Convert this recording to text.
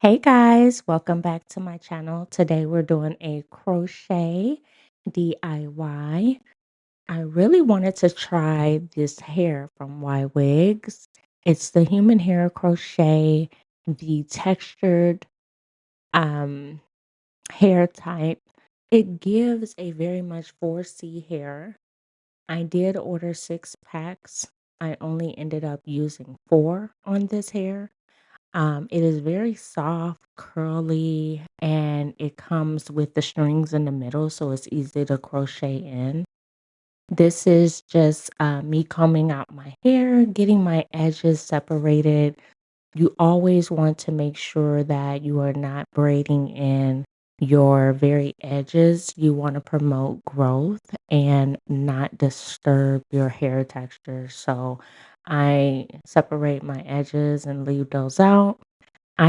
Hey guys, welcome back to my channel. Today we're doing a crochet DIY. I really wanted to try this hair from Ywigs. It's the human hair crochet, the textured um hair type. It gives a very much 4C hair. I did order 6 packs. I only ended up using 4 on this hair. It is very soft, curly, and it comes with the strings in the middle, so it's easy to crochet in. This is just me combing out my hair, getting my edges separated. You always want to make sure that you are not braiding in your very edges. You want to promote growth and not disturb your hair texture. So I separate my edges and leave those out.